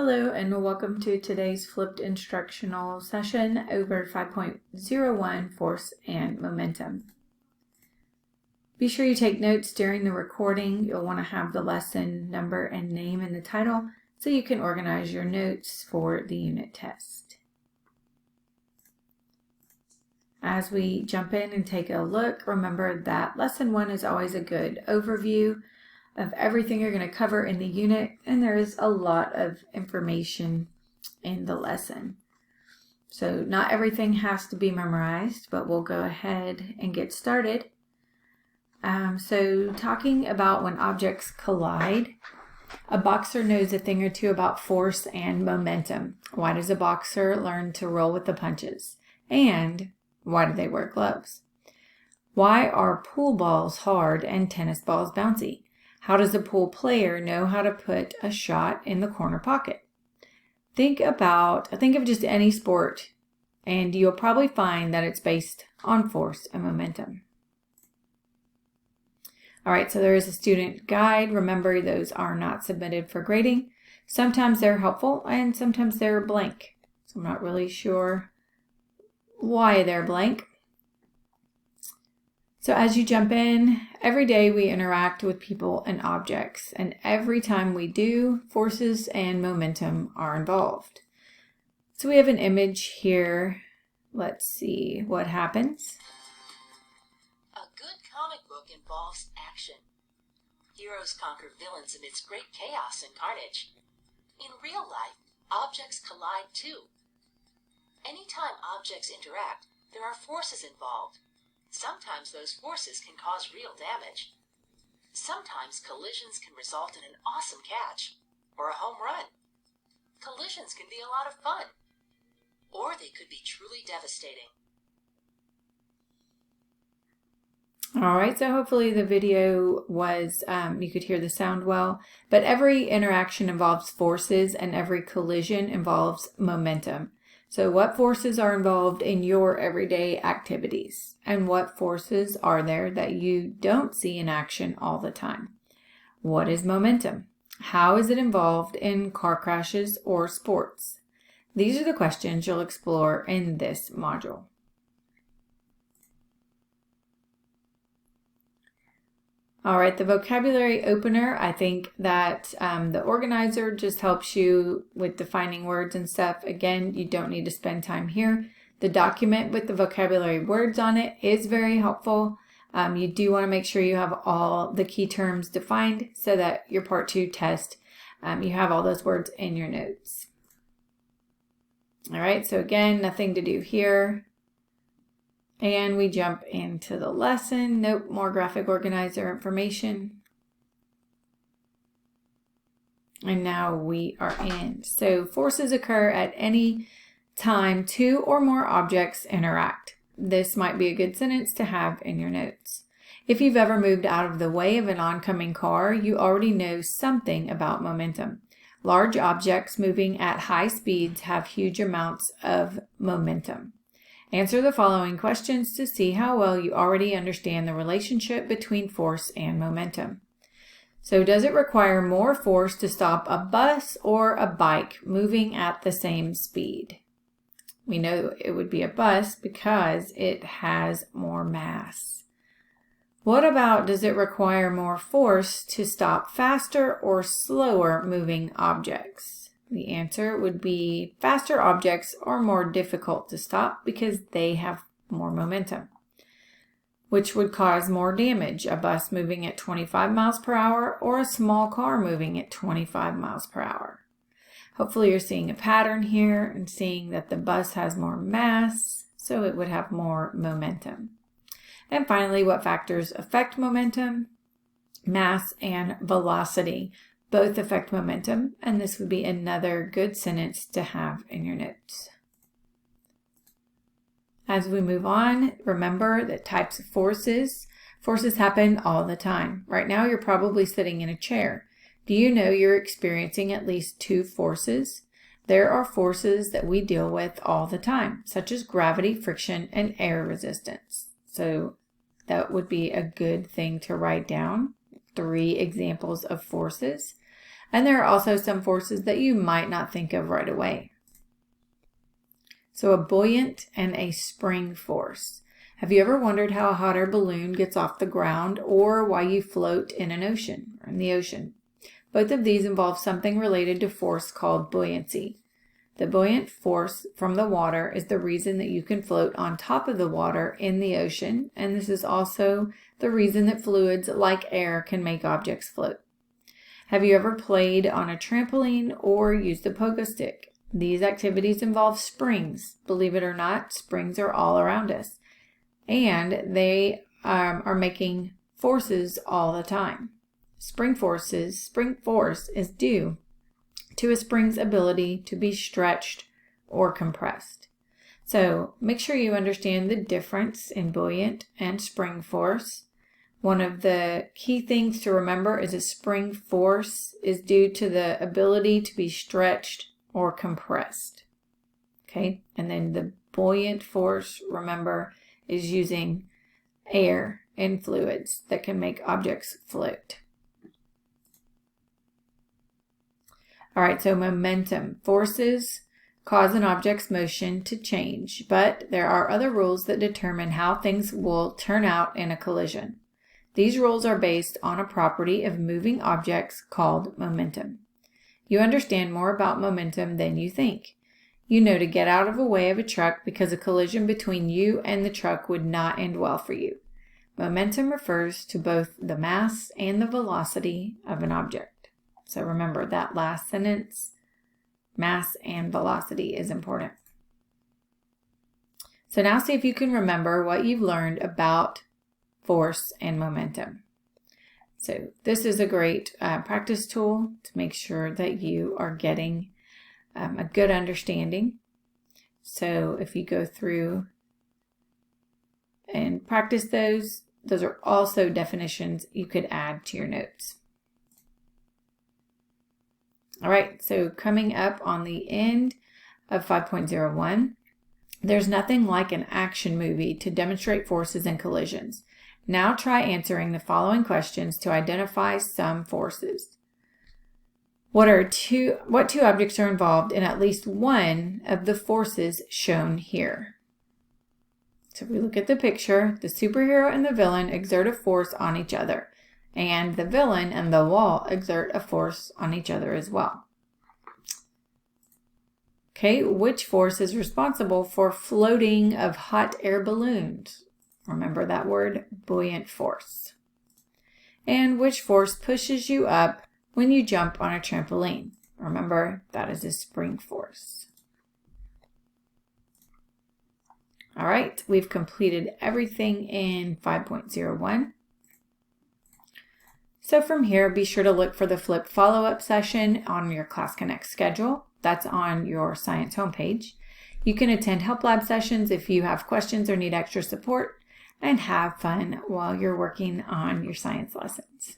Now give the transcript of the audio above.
Hello and welcome to today's flipped instructional session over 5.01 Force and Momentum. Be sure you take notes during the recording. You'll want to have the lesson number and name in the title so you can organize your notes for the unit test. As we jump in and take a look, remember that lesson 1 is always a good overview of everything you're going to cover in the unit, and there is a lot of information in the lesson. So not everything has to be memorized, but we'll go ahead and get started. So talking about when objects collide, a boxer knows a thing or two about force and momentum. Why does a boxer learn to roll with the punches? And why do they wear gloves? Why are pool balls hard and tennis balls bouncy? How does a pool player know how to put a shot in the corner pocket? Think of just any sport, and you'll probably find that it's based on force and momentum. All right, so there is a student guide. Remember, those are not submitted for grading. Sometimes they're helpful and sometimes they're blank. So I'm not really sure why they're blank. So as you jump in, every day we interact with people and objects, and every time we do, forces and momentum are involved. So we have an image here. Let's see what happens. A good comic book involves action. Heroes conquer villains amidst great chaos and carnage. In real life, objects collide too. Anytime objects interact, there are forces involved. Sometimes those forces can cause real damage. Sometimes collisions can result in an awesome catch or a home run. Collisions can be a lot of fun, or they could be truly devastating. All right, so hopefully the video was, you could hear the sound well, but every interaction involves forces and every collision involves momentum. So what forces are involved in your everyday activities? And what forces are there that you don't see in action all the time? What is momentum? How is it involved in car crashes or sports? These are the questions you'll explore in this module. All right, the vocabulary opener, I think that the organizer just helps you with defining words and stuff. Again, you don't need to spend time here. The document with the vocabulary words on it is very helpful. You do want to make sure you have all the key terms defined so that your Part 2 test, you have all those words in your notes. All right, so again, nothing to do here. And we jump into the lesson. Nope, more graphic organizer information. And now we are in. So forces occur at any time two or more objects interact. This might be a good sentence to have in your notes. If you've ever moved out of the way of an oncoming car, you already know something about momentum. Large objects moving at high speeds have huge amounts of momentum. Answer the following questions to see how well you already understand the relationship between force and momentum. So does it require more force to stop a bus or a bike moving at the same speed? We know it would be a bus because it has more mass. What about, does it require more force to stop faster or slower moving objects? The answer would be faster objects are more difficult to stop because they have more momentum, which would cause more damage, a bus moving at 25 miles per hour or a small car moving at 25 miles per hour. Hopefully you're seeing a pattern here and seeing that the bus has more mass, so it would have more momentum. And finally, what factors affect momentum? Mass and velocity both affect momentum, and this would be another good sentence to have in your notes. As we move on, remember that types of forces happen all the time. Right now, you're probably sitting in a chair. Do you know you're experiencing at least two forces? There are forces that we deal with all the time, such as gravity, friction, and air resistance. So that would be a good thing to write down. 3 examples of forces. And there are also some forces that you might not think of right away. So a buoyant and a spring force. Have you ever wondered how a hot air balloon gets off the ground or why you float in an ocean or in the ocean? Both of these involve something related to force called buoyancy. The buoyant force from the water is the reason that you can float on top of the water in the ocean, and this is also the reason that fluids like air can make objects float. Have you ever played on a trampoline or used a pogo stick? These activities involve springs. Believe it or not, springs are all around us, and they are making forces all the time. Spring force is due to a spring's ability to be stretched or compressed. So make sure you understand the difference in buoyant and spring force. One of the key things to remember is a spring force is due to the ability to be stretched or compressed. Okay, and then the buoyant force, remember, is using air and fluids that can make objects float. All right, so momentum. Forces cause an object's motion to change, but there are other rules that determine how things will turn out in a collision. These rules are based on a property of moving objects called momentum. You understand more about momentum than you think. You know to get out of the way of a truck because a collision between you and the truck would not end well for you. Momentum refers to both the mass and the velocity of an object. So remember that last sentence, mass and velocity is important. So now see if you can remember what you've learned about force and momentum. So this is a great practice tool to make sure that you are getting a good understanding. So if you go through and practice those are also definitions you could add to your notes. All right, so coming up on the end of 5.01, there's nothing like an action movie to demonstrate forces and collisions. Now try answering the following questions to identify some forces. What two objects are involved in at least one of the forces shown here? So if we look at the picture, the superhero and the villain exert a force on each other, and the villain and the wall exert a force on each other as well. Okay, which force is responsible for floating of hot air balloons? Remember that word, buoyant force. And which force pushes you up when you jump on a trampoline? Remember, that is a spring force. All right, we've completed everything in 5.01. So from here, be sure to look for the flipped follow-up session on your Class Connect schedule. That's on your science homepage. You can attend Help Lab sessions if you have questions or need extra support, and have fun while you're working on your science lessons.